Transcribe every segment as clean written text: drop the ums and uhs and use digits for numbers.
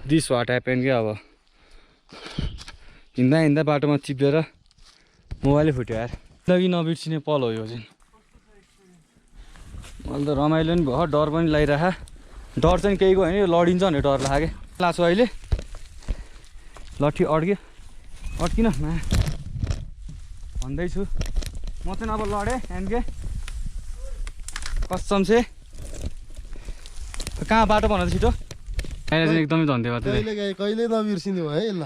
This what happen क्या अब हिँड्दा हिँड्दा बाटोमा चिप्लेर मोबाइलै फुट्यो यार। जिन्दगी नबिर्सिने पल हो यो चाहिँ। मैले त रमाइलो नि भयो, डर पनि लागिरहेको। डर चाहिँ केहीको होइन, यो लडिन्छ भने डर लाग्यो क्या। लाग्छु अहिले लट्ठी अड्किन मा भन्दैछु म चाहिँ अब लडेँ एनके कसम से। कहाँ बाटो भन छिटो। एकदमै धन्यवाद। कहिले नबिर्सिने भयो है ल।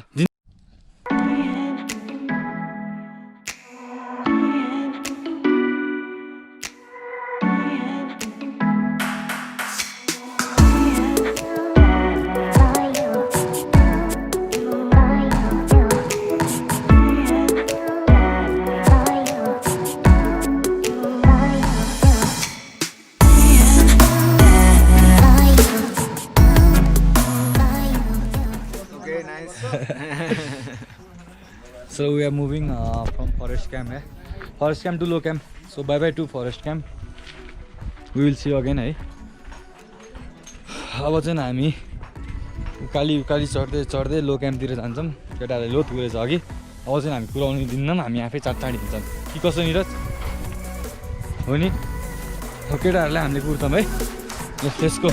So we are moving from forest camp, forest camp to low camp. So bye bye to forest camp. We will see you again है। अब चाहिँ हामी उकाली चढ्दै चढ्दै लो क्याम्पतिर जान्छौँ। केटाहरूले लो पुगेछ अघि। अब चाहिँ हामी पुऱ्याउनु दिन्नौँ, हामी आफै चाँडी हिँड्छौँ कि कसो निरज हो नि। केटाहरूलाई हामीले कुर्छौँ है। Let's go.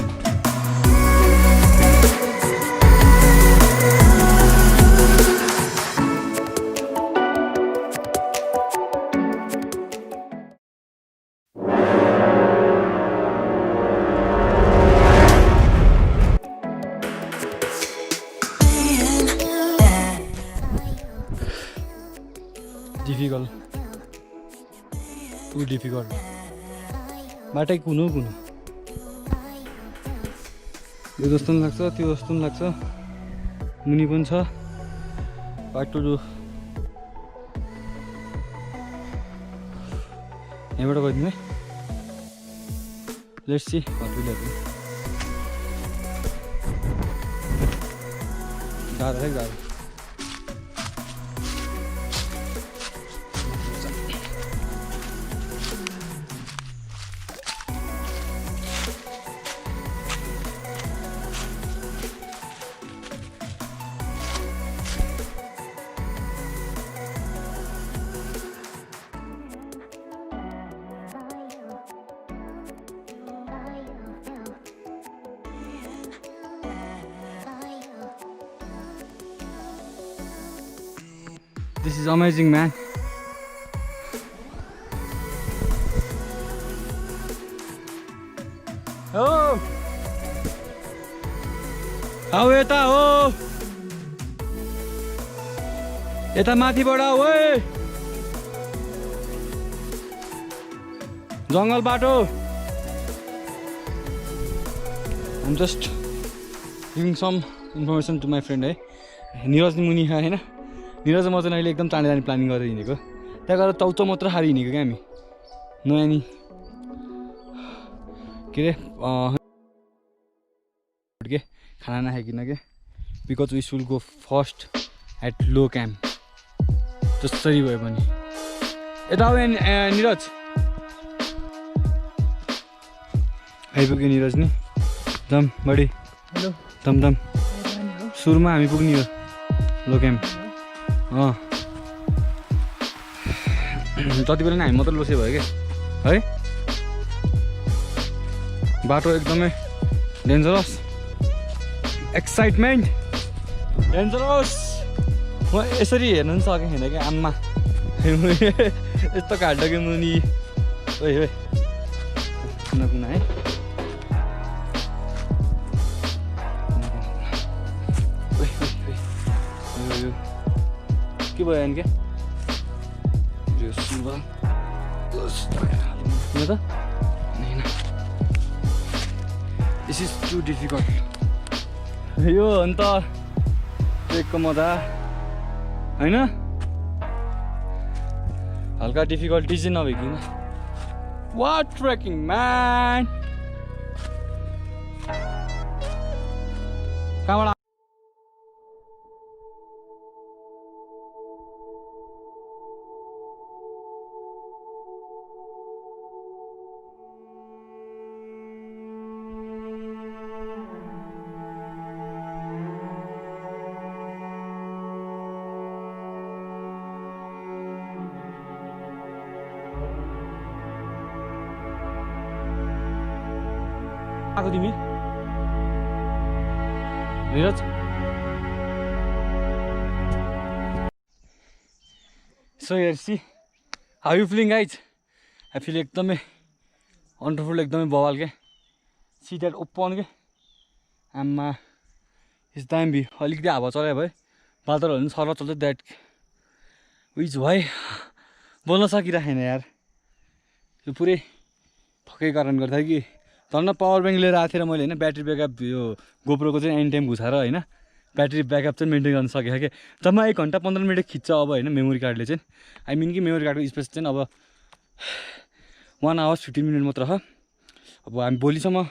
Difficult to difficult बाटै कुनो यो जस्तो पनि लाग्छ त्यो जस्तो पनि लाग्छ। मुनि पनि छ बाटो। यहाँबाट गइदिउँ है। Let's see what will happen. गाह्रो है गाह्रो। This is amazing, man. Oh! How eta ho? Eta माथिबाट हो ए। जंगल बाटो। I'm just giving some information to my friend है। निरज मुनि हैन। निरज म चाहिँ अहिले एकदम चाँडै जाने प्लानिङ गरेर हिँडेको। त्यहाँ गएर चौचो मात्र खाएर हिँडेको क्या हामी। नयाँ नि के अरे के खाना नखाइकन के because we should go first at low camp. जसरी भयो पनि यता आऊ निरज। आइपुग्यो निरज नि। दम बडी हेलो दम सुरुमा हामी पुग्ने हो लो क्याम्प। जति बेला नि हामी मात्र लोसे भयो क्या है। बाटो एकदमै डेन्जरस। Excitement dangerous. म यसरी हेर्नु पनि सकेको थिएन क्या आम्मा। यस्तो घाटो कि मुनि ओइ कुना है। के भयो अनि के दिस इज टु डिफिकल्ट। यो हो नि त ट्रेकको मजा होइन। हल्का डिफिकल्टी चाहिँ नभइकन वाट ट्रेकिङ म्यान। कहाँबाट आएको तिमी Niraj so here see how you feeling guys I feel एकदमै वन्डरफुल एकदमै बवाल के सी द्याट ओपन के आम्मा इट्स दामी भ्यू अलिकति हावा चलायो भाइ बादलहरू पनि सरल चल्छ द्याट विज भाइ बोल्न सकिरहेन यार यो पुरै थकै कारण गर्दा कि झन् पावर ब्याङ्क लिएर आएको थिएँ र मैले होइन ब्याट्री ब्याकअप यो गोप्रोको चाहिँ एनी टाइम घुसाएर होइन ब्याट्री ब्याकअप चाहिँ मेन्टेन गर्न सकेको क्या जम्मा 1 घन्टा 15 मिनट खिच्छ अब होइन मेमोरी कार्डले चाहिँ आई मिन कि मेमोरी कार्डको स्पेस चाहिँ अब 1 आवर्स 15 मिनट मात्र हो अब हामी भोलिसम्म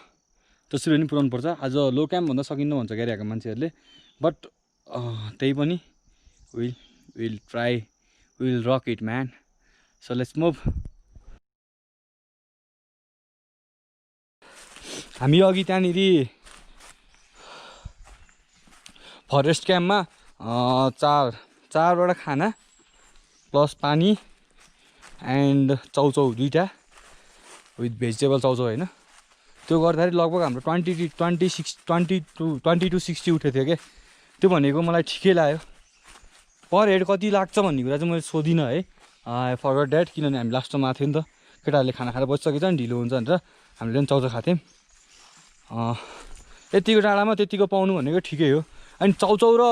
जसरी पनि पुऱ्याउनु पर्छ आज लो क्याम्प भन्दा सकिन्न भन्छ क्या यहाँको मान्छेहरूले बट त्यही पनि will try will rock it man so let's move हामी अघि त्यहाँनिर फरेस्ट क्याम्पमा चारवटा खाना प्लस पानी एन्ड चाउचाउ 2टा विथ भेजिटेबल चाउचाउ होइन त्यो गर्दाखेरि लगभग हाम्रो 20 to 60 उठेको थियो क्या त्यो भनेको मलाई ठिकै लाग्यो पर हेड कति लाग्छ भन्ने कुरा चाहिँ मैले सोधिनँ है आई फरगट द्याट किनभने हामी लास्टमा आएको थियो नि त केटाहरूले खाना खाएर बसिसकेको छ नि ढिलो हुन्छ भनेर हामीले पनि चाउचाउ खाएको थियौँ यतिको डाँडामा त्यतिको पाउनु भनेको ठिकै हो अनि चाउचाउ र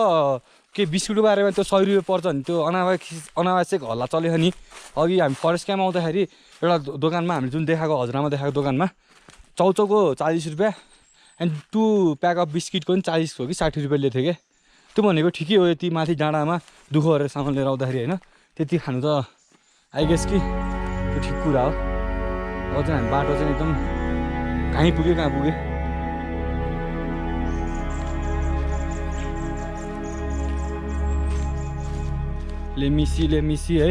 के बिस्कुटको बारेमा त्यो 100 रुपियाँ पर्छ भने त्यो अनावश्यक हल्ला चल्यो नि अघि हामी फरेस्ट क्याम्प आउँदाखेरि एउटा दोकानमा हामीले जुन देखाएको हजुरआमा देखाएको दोकानमा चाउचाउको 40 रुपियाँ एन्ड 2 प्याक अफ बिस्किटको पनि 40 हो कि 60 रुपियाँ लिएको थियो क्या त्यो भनेको ठिकै हो यति माथि डाँडामा दुःख गरेर सामान लिएर आउँदाखेरि होइन त्यति खानु त आई गेस कि त्यो ठिक कुरा हो अब चाहिँ हामी बाटो चाहिँ एकदम कहीँ पुग्यो कहाँ पुग्यो लेमिसी है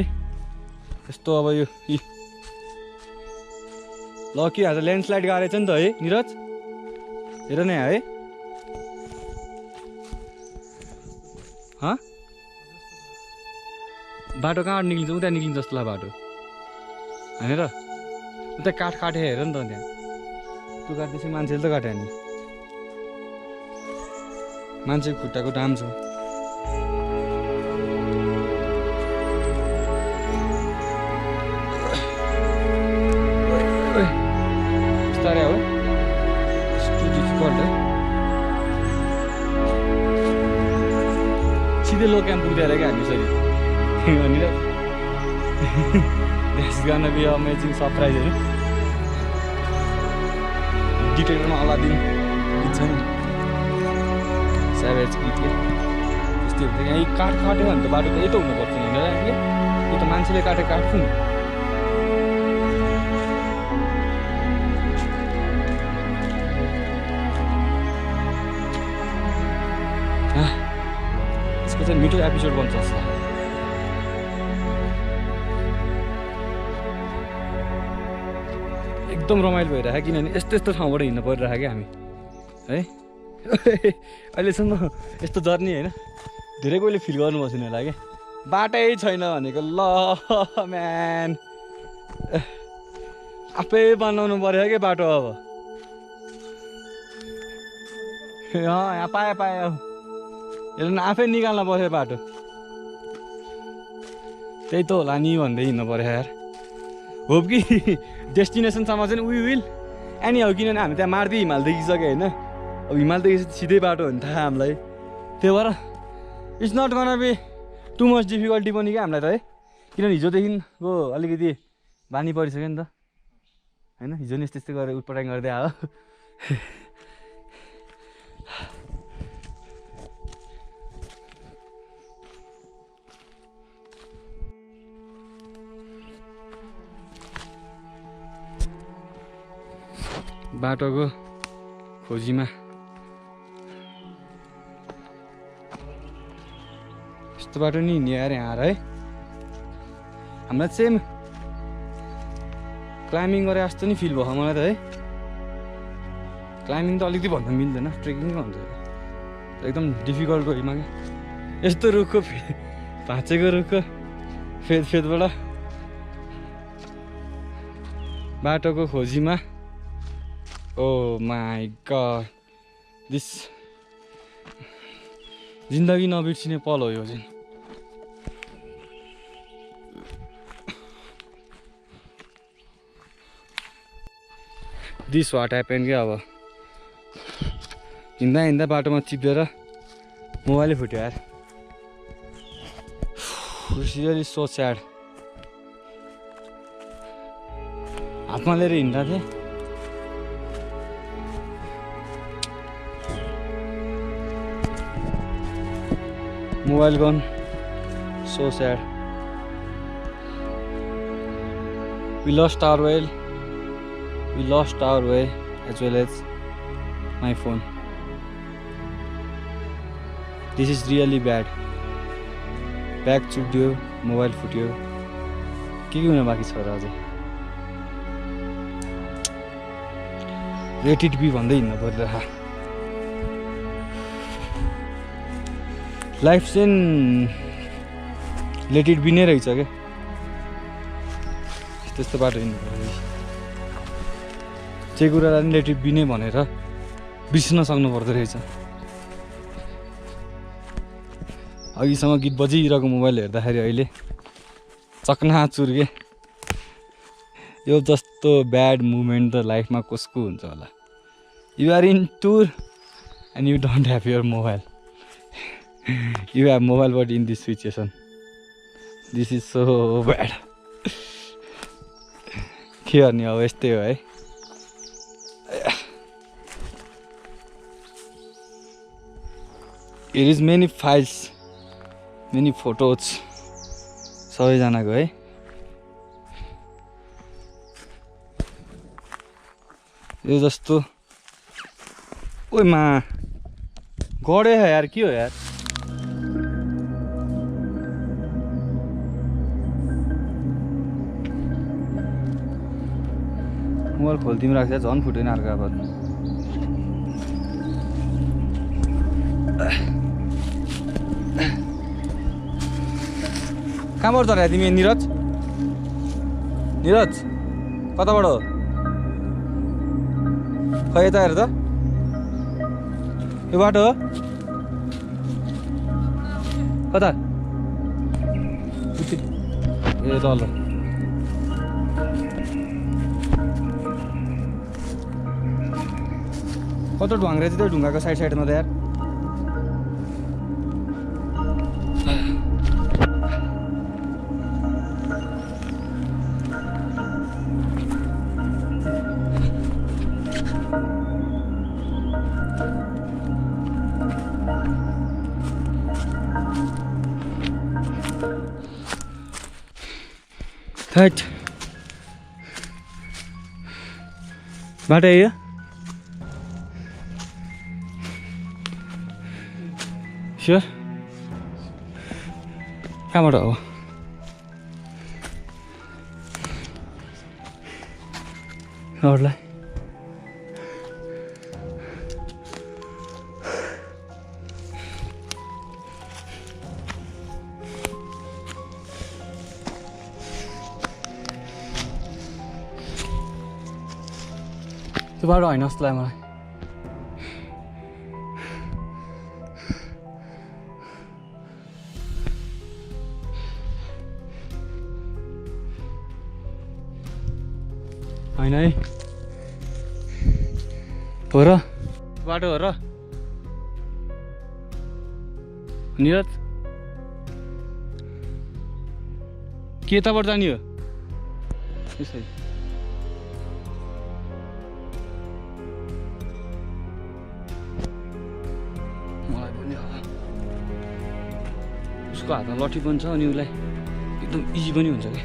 यस्तो अब यो ल के आज ल्यान्डस्लाइड गरेछ नि त है निरज हेर न है बाटो कहाँबाट निक्लिन्छ उता निक्लिन्छ जस्तो लाग्यो बाटो होइन र उता काठ काटे हेर नि त त्यहाँ त्यो काट्दैछ मान्छेले त काट्यो नि मान्छेको खुट्टाको दाम छ बिस्तारै हो यस्तो डिफिकल्ट है सिधै लो क्याम्प पुग्दै क्या हामी यसरी भनेर that's gonna be amazing surprise होइन डिटेक्टरमा अलादिन छ नि सेभेज किट के त्यस्तै हुन्छ यहाँ काठ काट्यो भने त बाटो त यतो हुनुपर्छ नि होइन हामीले यो त मान्छेले काटेको काट्छु नि यसको चाहिँ मिठो एपिसोड बन्छ जस्तो एकदम रमाइलो भइरहेको किनभने यस्तो ठाउँबाट हिँड्नु परिरहेको क्या हामी है अहिलेसम्म यस्तो जर्नी होइन धेरै कोहीले फिल गर्नुभएको छैन होला क्या बाटै छैन भनेको ल म्यान आफै बनाउनु पऱ्यो क्या बाटो अब यहाँ पायो हेर्नु आफै निकाल्न पऱ्यो बाटो त्यही त होला नि भन्दै हिँड्नु पऱ्यो यार होप कि डेस्टिनेसनसम्म चाहिँ वी विल एनी हो किनभने हामी त्यहाँ मार्दै हिमाल देखिसक्यो होइन अब हिमाल देखि सिधै बाटो हो नि थाहा हामीलाई त्यही भएर it's not gonna be too much difficulty पनि क्या हामीलाई त है किनभने हिजोदेखिको अलिकति बानी परिसक्यो नि त होइन हिजो नि यस्तै गरेर उटपटाङ गर्दै आयो बाटोको खोजीमा यस्तो बाटो नि हिँड्यो यार यहाँ है हामीलाई सेम क्लाइम्बिङ गरे जस्तो नि फिल भयो मलाई त है क्लाइम्बिङ त अलिकति भन्न मिल्दैन ट्रेकिङ भन्छ एकदम डिफिकल्ट गरीमा क्या यस्तो रुखको भाँचेको रुखको फेदबाट बाटोको खोजीमा Oh my god. This जिन्दगी नबिर्सिने पल हो यो चाहिँ। This what happened क्या अब हिँड्दा हिँड्दा बाटोमा चिप्लेर मोबाइलै फुट्यो यार। It's really so sad. हातमा लिएर हिँड्दा थिएँ mobile gun. So sad. We lost our way. We lost our way as well as my phone. This is really bad. Bag चुट्यो, मोबाइल फुट्यो, के हुन बाँकी छ र अझै। रेट इट बी भन्दै हिँड्नु पर्यो। लाइफ चाहिँ लेट इट बी नै रहेछ क्या। त्यस्तो बाटो हिँड्नु पर्यो। जे कुरालाई पनि लेट इट बी नै भनेर बिर्सिन सक्नु पर्दो रहेछ। अघिसम्म गीत बजिरहेको मोबाइल हेर्दाखेरि अहिले चकनाचुर के। यो जस्तो ब्याड मुमेन्ट त लाइफमा कसको हुन्छ होला। You are in tour and you don't have your mobile. You have mobile but in this situation. This is so bad. के गर्ने अब यस्तै हो है। It is many files, many photos सबैजनाको है। यो जस्तो ओइ मा गड्यो यार, के हो यार। मोबाइल खोल्दिउँ राख्छ झन् फुटेन अर्को अब। कहाँबाट चढ्या तिमी निरज? निरज कताबाट हो? खै यता हेर त, यो बाटो हो कता? ए ल ल कता ढुङ्गा रहेछ त्यो ढुङ्गाको साइड साइडमा त यार। थट बाटो यो स्योर कहाँबाट हो? अरूलाई त्यो बाटो होइन जस्तो लाग्यो मलाई। होइन है हो र बाटो हो र निरज? के यताबाट जाने हो? यसै मलाई पनि उसको हातमा लट्ठी पनि छ अनि उसलाई एकदम इजी पनि हुन्छ क्या।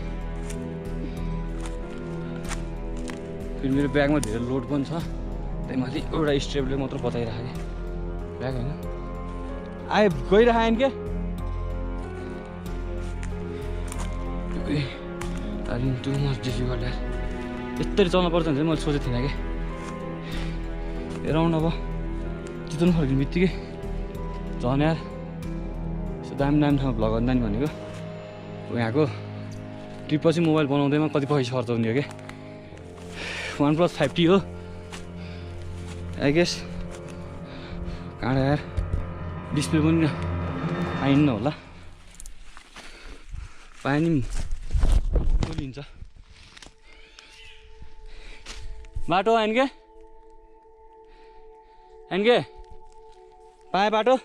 फेरि मेरो ब्यागमा धेरै लोड पनि छ, त्यही माथि एउटा स्ट्रेपले मात्र बचाइराखेँ ब्याग होइन। आए गइरहेन क्या टु मच डिफिकल्ट यार। यस्तरी चल्नु पर्छ भने चाहिँ मैले सोचेको थिइनँ क्या। एराउन्ड अब चितवन फर्किने बित्तिकै झन् यार यस्तो दामी दामी ठाउँमा भ्लग गर्दा नि भनेको। यहाँको ट्रिपपछि मोबाइल बनाउँदैमा कति पैसा खर्च हुने हो क्या। OnePlus 5T हो आई गेस काँडा यार डिस्प्ले पनि पाइन्न होला पाए नि लिन्छ बाटो आइन्के पाए बाटो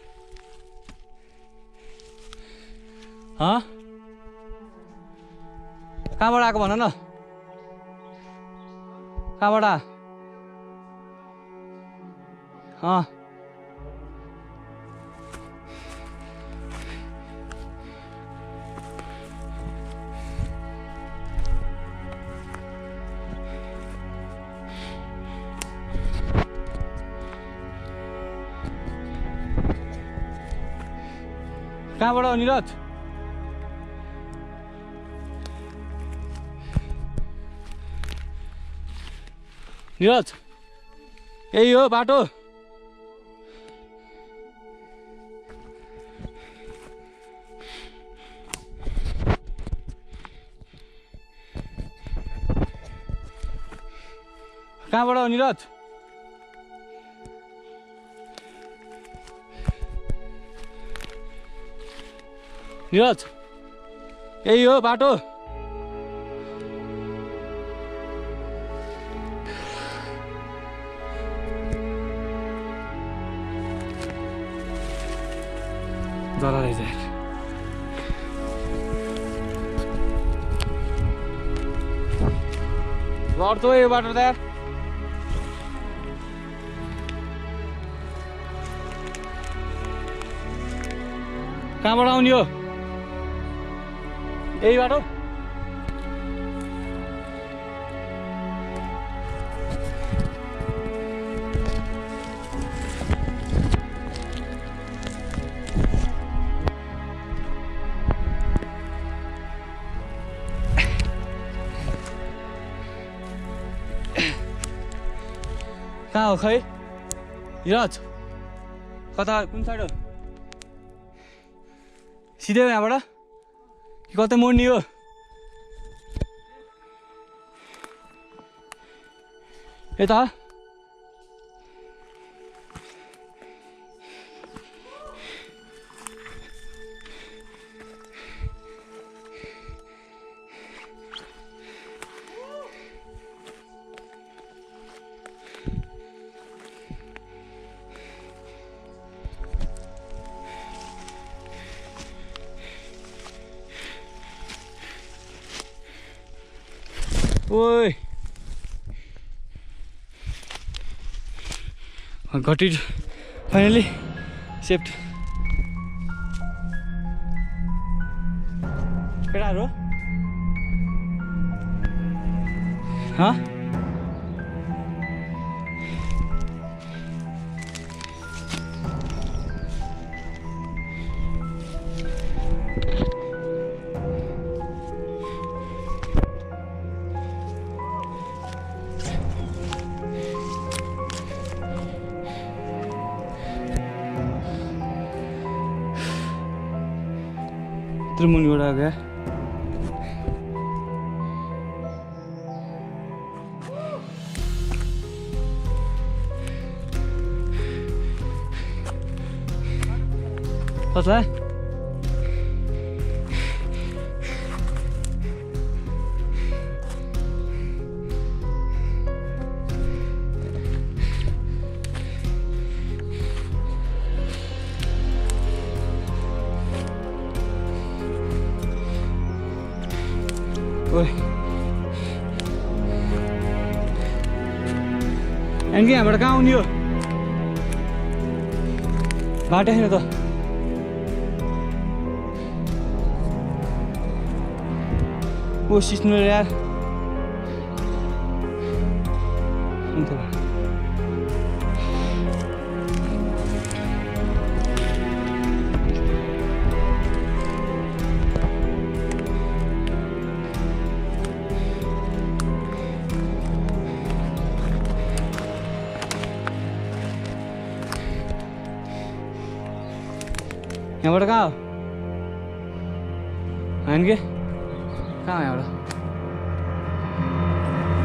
कहाँबाट आएको भन न कहाँबाट कहाँबाट हो निरज यही हो बाटो कहाँबाट हो निरज यही हो बाटो जरा रहेछ लड्छौ यो बाटो त यार कहाँबाट आउने हो यही बाटो कहाँ हो खै निरज कता कुन साइड हो सिधै हो यहाँबाट कि कतै मोड्ने हो यता ओए got it finally saved केटाहरु मुनिबाट आ गया कसलाई एनके यहाँबाट कहाँ आउने हो बाटो छैन त ओ सिस्नु यार यहाँबाट कहाँ हो होइन के कहाँ यहाँबाट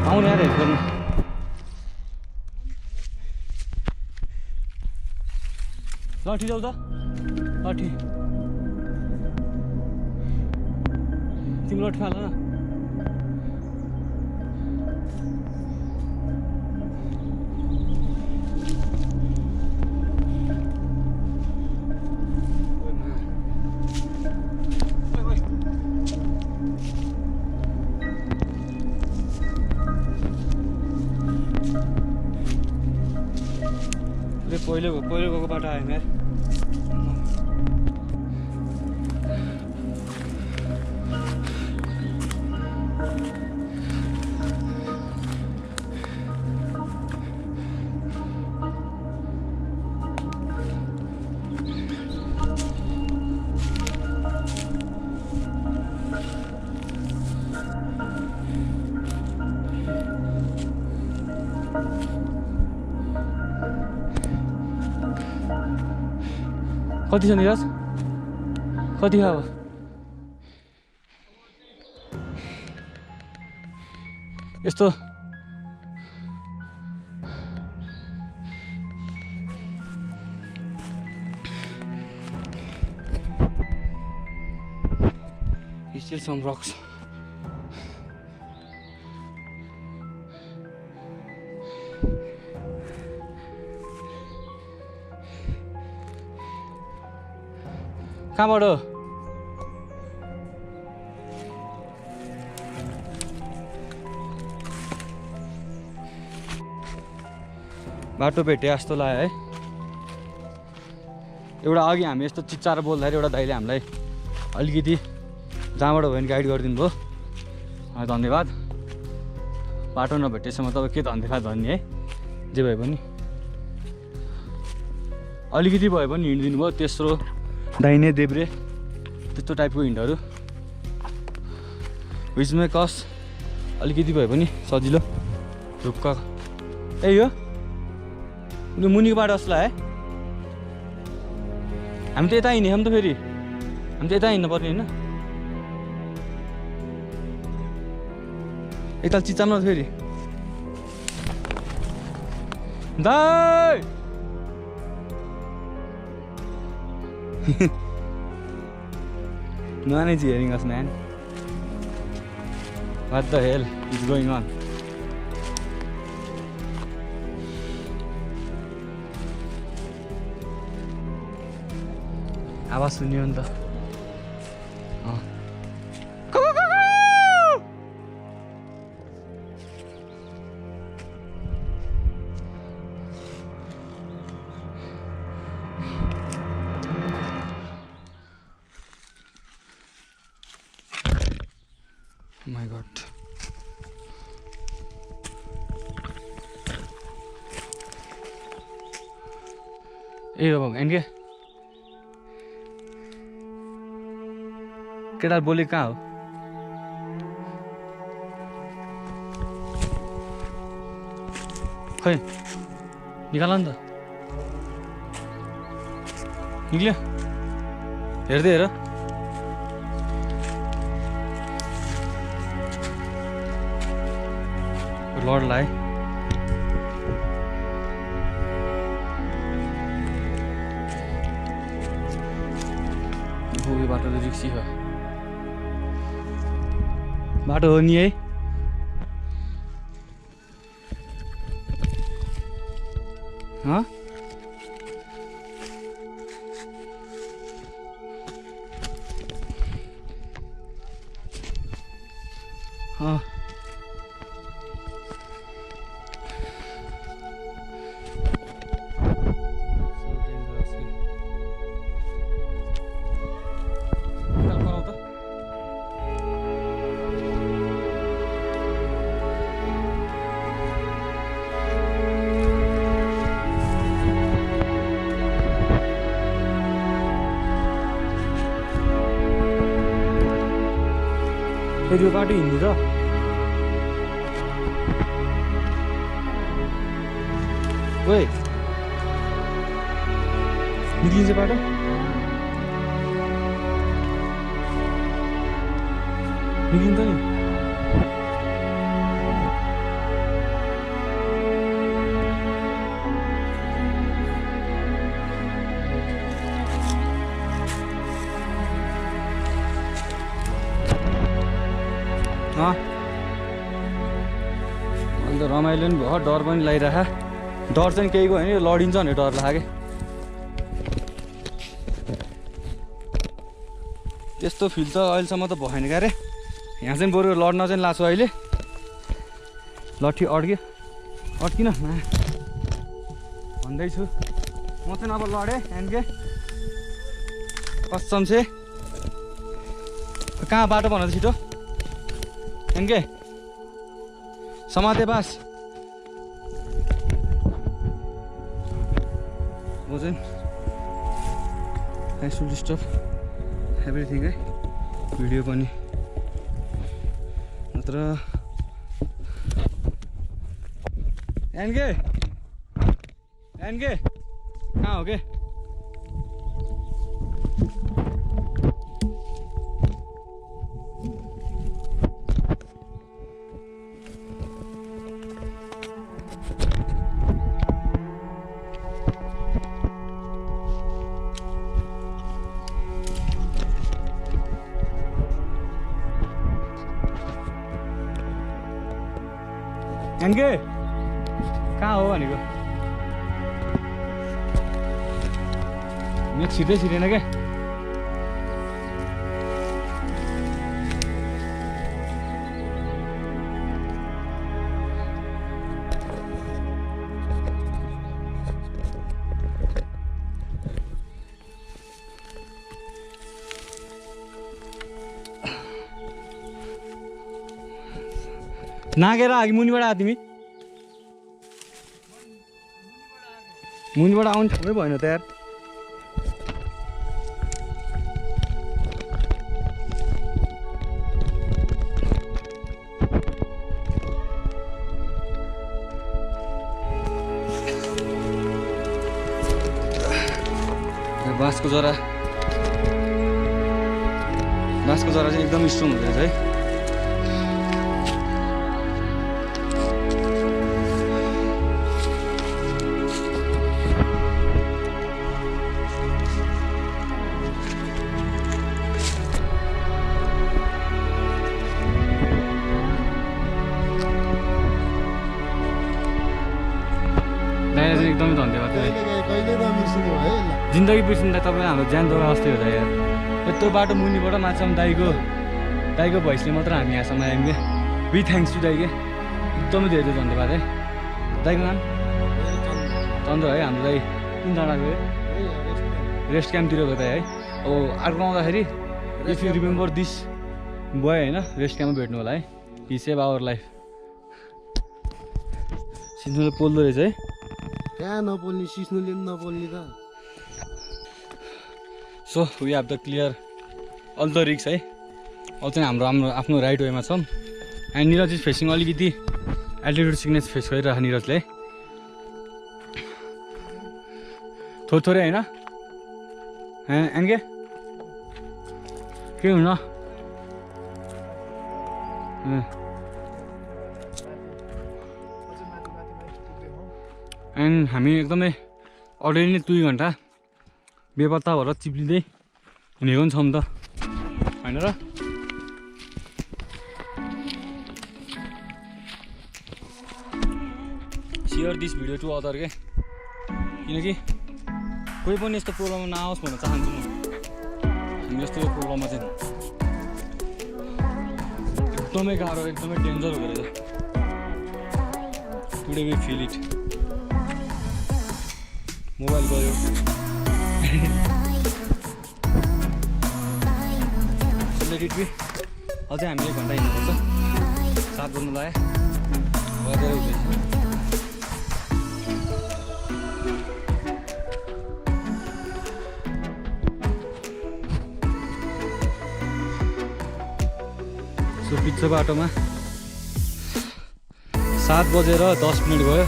आउनु यार हेल्प गर्नु लट्ठी जाऊ त लट्ठी तिम्रो लट्ठी फाल न पहिलो गएको बाटो आयो यार कति छ निराज कति हो अब यस्तो still some rocks कहाँबाट बाटो भेटे जस्तो लाग्यो है एउटा अघि हामी यस्तो चिच्चाएर बोल्दाखेरि एउटा दाइले हामीलाई अलिकति जहाँबाट भयो भने गाइड गरिदिनु भयो धन्यवाद बाटो नभेटेसम्म तपाईँ के धन्यवाद भन्ने है जे भए पनि अलिकति भए पनि हिँडिदिनु भयो तेस्रो दाहिने देब्रे त्यस्तो टाइपको हिँडहरू विचमा कस अलिकति भए पनि सजिलो ढुक्क ए यो मुनिको बाटो जस्तो है हामी त यता हिँड्यौँ नि त फेरि हामी त यता हिँड्नु पर्ने होइन एकताल चिच्चाम न फेरि दाइ No one is hearing us, man. What the hell is going on? आवाज सुन्यो नि त My God. ए हो भगवान के केटा बोले कहाँ हो खै निकाल नि त निक्ल्यो हेर्दै हेर लडलाई यो बाटो त रिक्सी हो बाटो हो नि है फेरि यो बाटो हिँड्नु र ओए निक्लिन्छ बाटो निक्लिन्छ नि अहिले त रमाइलो नि भयो, डर पनि लागिरह। डर चाहिँ केहीको होइन, यो लडिन्छ भने डर लाग्यो। त्यस्तो फिल त अहिलेसम्म त भएन क्या रे। यहाँ चाहिँ बरु लड्न चाहिँ लाग्छु अहिले। लट्ठी अड्किन भन्दैछु म चाहिँ अब लडेँ एनके कसम से। कहाँ बाटो भन त छिटो एनके समाते पास। म चाहिँ आई सुड स्टप एभ्रिथिङ है, भिडियो पनि नत्र। एनके कहाँ हो के? एनके कहाँ हो भनेको? मेरो छिटै छिरेन क्या। नागेर अघि मुनिबाट आयो तिमी? मुनिबाट आउनु ठाउँमै भएन त यार। बाँसको जरा चाहिँ एकदम स्ट्रङ हुँदो रहेछ है। एकदमै धन्यवाद। कहिले नबिर्सिने भयो है ल। जिन्दगी बिर्सिँदा तपाईँ हाम्रो ज्यान दौरा जस्तै हो त यार। यत्रो बाटो मुनिबाट माछामा दाइको भोइसले मात्र हामी यहाँसम्म आयौँ क्या। बी थ्याङ्क्स टु दाइ के, एकदमै धेरै धन्यवाद है। दाइको नाम चन्द्र है। हाम्रो दाइ कुन डाँडा गयो? रेस्ट क्याम्पतिर गयो दाइ है। अब अर्को आउँदाखेरि if you remember this boy होइन, रेस्ट क्याम्पमा भेट्नु होला है। He save our life. सिन्धुले पोल्दो रहेछ है। कहाँ नपोल्ने, सिस्नुले पनि नपोल्ने त। So we have the clear all the risks है। अब चाहिँ हाम्रो आफ्नो राइट वेमा छौँ। एन्ड निरज इज फेसिङ अलिकति एल्टिट्युड सिकनेस फेस गरिरहेको निरजले है। थोरै होइन एन्ड के हुन। एन्ड हामी एकदमै अलरेडी नै 2 घन्टा बेपत्ता भएर चिप्लिँदै हिँडेको पनि छौँ त होइन र। Share this video to other के, किनकि कोही पनि यस्तो प्रब्लममा नआओस् भन्न चाहन्छु म। हामी यस्तो प्रब्लममा चाहिँ एकदमै गाह्रो, एकदमै डेन्जर हुँदो रहेछ। Today we feel it. Mobile गयो। अझै हामी 1 घन्टा हिँड्नुपर्छ। 7 बज्नु लाग्यो। बजेर हुँदैछ। सो पिच्चो बाटोमा 7 बजेर 10 मिनट भयो।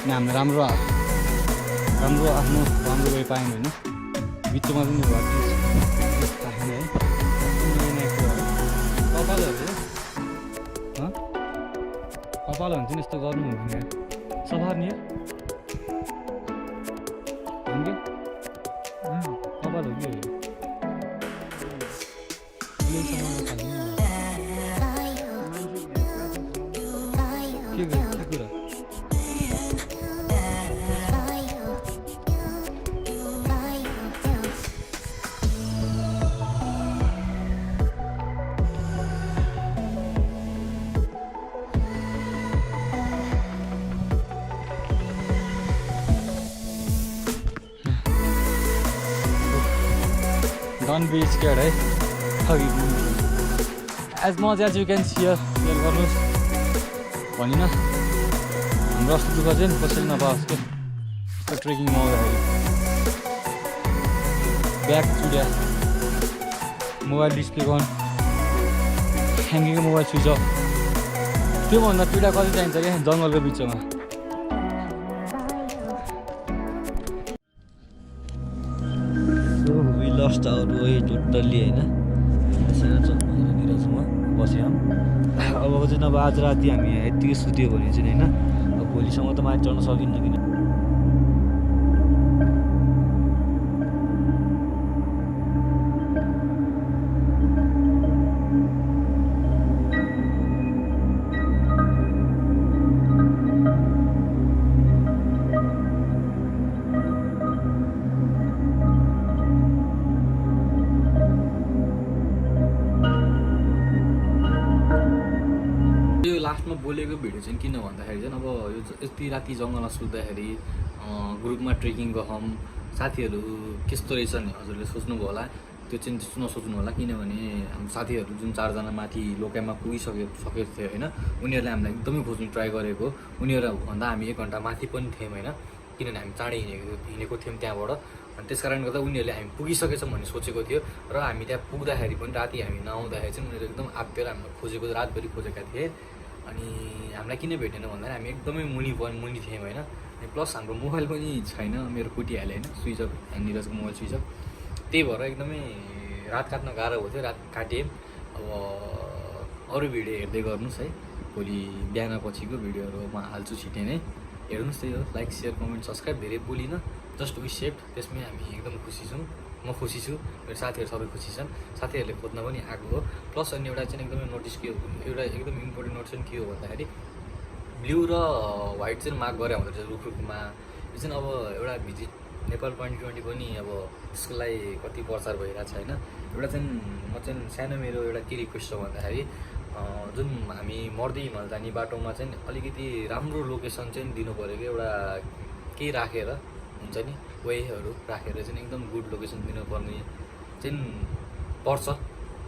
अनि हामीले राम्रो वे पायौँ होइन। बिचमा पनि भयो राख्ने है। कपाल हुन्छ नि यस्तो गर्नु हुँदैन। सफार्ने कपाल हो कि डोन्ट बी स्केयर्ड है as much as you can share गर्नुहोस् भनिन हाम्रो अस्ति दुःख चाहिँ कसैले नपाओस् क्या यस्तो ट्रेकिङमा आउँदाखेरि ब्याग चुड्या मोबाइल डिस्प्ले गन ह्याङ्गिङको मोबाइल स्विच अफ त्योभन्दा पीडा कति चाहिन्छ क्या जङ्गलको बिचमा we lost our way totally होइन सानो जङ्गलतिर छौँ बस्यौँ अब चाहिँ अब आज राति हामी यत्तिकै सुत्यो भने चाहिँ होइन अब भोलिसम्म त माथि चढ्न सकिन्न किन यो लास्टमा बोलेको भिडियो चाहिँ किन भन्दाखेरि चाहिँ अब यो यति राति जङ्गलमा सुत्दाखेरि ग्रुपमा ट्रेकिङ गहौँ साथीहरू कस्तो रहेछ नि हजुरले सोच्नुभयो होला त्यो चाहिँ त्यस्तो नसोच्नु होला किनभने हाम्रो साथीहरू जुन 4 जना माथि लोकेमा पुगिसकेको थियो होइन उनीहरूले हामीलाई एकदमै खोज्नु ट्राई गरेको उनीहरूभन्दा हामी 1 घन्टा माथि पनि थियौँ होइन किनभने हामी चाँडै हिँडेको थियौँ त्यहाँबाट अनि त्यस कारणले गर्दा उनीहरूले हामी पुगिसकेछौँ भन्ने सोचेको थियो र हामी त्यहाँ पुग्दाखेरि पनि राति हामी नआउँदाखेरि चाहिँ उनीहरू एकदम आत्तिएर हामीलाई खोजेको रातभरि खोजेका थिए अनि हामीलाई किन भेटेन भन्दाखेरि हामी एकदमै मुनि थियौँ होइन अनि प्लस हाम्रो मोबाइल पनि छैन मेरो कुटिहाल्यो होइन स्विच अफ निरजको मोबाइल स्विच अफ त्यही भएर एकदमै रात काट्न गाह्रो भयो थियो रात काटेँ अब अरू भिडियो हेर्दै गर्नुहोस् है भोलि बिहान पछिको भिडियोहरू म हाल्छु छिटै नै हेर्नुहोस् त्यही हो लाइक सेयर कमेन्ट सब्सक्राइब धेरै बोलिनँ जस्ट वी सेभ त्यसमै हामी एकदम खुसी छौँ म खुसी छु मेरो साथीहरू सबै खुसी छन् साथीहरूले खोज्न पनि आएको हो प्लस अनि एउटा चाहिँ एकदमै नोटिस के हो एउटा एकदम इम्पोर्टेन्ट नोट चाहिँ के हो भन्दाखेरि ब्लू र व्हाइट चाहिँ मार्क गरे हुँदो रहेछ रुखमा यो चाहिँ अब एउटा भिजिट नेपाल 2020 पनि अब त्यसको लागि कति प्रचार भइरहेको छ होइन एउटा चाहिँ म चाहिँ सानो मेरो एउटा के रिक्वेस्ट हो भन्दाखेरि जुन हामी मर्दै हिमाल जाने बाटोमा चाहिँ अलिकति राम्रो लोकेसन चाहिँ दिनु पऱ्यो कि एउटा केही राखेर हुन्छ नि वेहरू राखेर चाहिँ एकदम गुड लोकेसन दिनुपर्ने चाहिँ पर्छ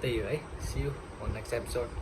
त्यही हो है see you on next episode